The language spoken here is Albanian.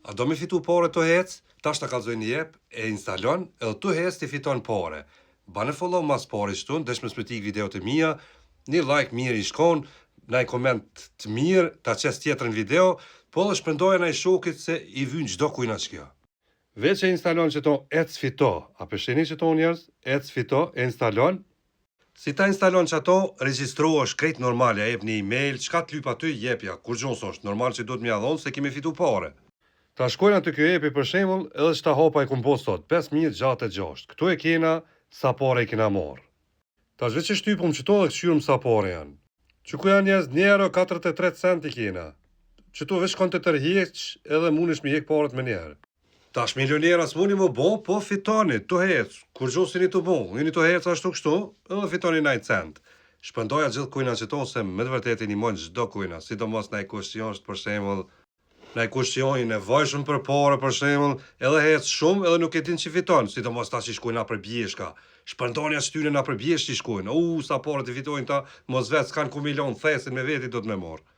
A do me fitu pare të hec? Tash ta kalzoj një jep, e instalon, edhe të hec ti fiton pare. Bane follow mas pare shtun, desh me smetik video të mija, një like mirë i shkon, naj koment të mirë, ta qes tjetër në video, po dhe shpëndoja naj shokit se i vyn gjdo kujna që kjo. Veç e instalon që to ec fito, a përsheni që to njerës, ec fito, e instalon. Si ta instalon që ato, registrohesh krejt normal, ja jep një email, qka të lyp aty, jepja, kur gjons është, normal që do të mja dhonë se kemi fitu pare. Ta shkojnë aty kjo epi për shemull, edhe që ta hopa i kumpos tot, 5.606. Këtu e kena sa pare i kena morë. Ta shve që shtypum që to dhe këshyrëm sa pare janë. Që ku janë njëz 1,43 cent i kena. Që tu vesh konte tërheq edhe munish mi hek paret me njerë. Tash milionera s'muni më bo, po fitoni, tu hec. Kur gjosini të bo, jeni tu hec ashtu kështu, edhe fitoni 9 cent. Shpëndoja gjithë kujna që to, se me të vërtet i një mojnë gjdo kujna, sidomos naj kushtion për shemull, naj kushtion i nevojshëm për pare për shemull, edhe hec shumë edhe nuk e din që fiton, sidomos ta që shkujna për bjeshka. Shpëndonja që tyne na për bjesht që shkujnë, sa pare të fitojnë ta, mos vetë s'kan ku milion thesin me veti do të me morë.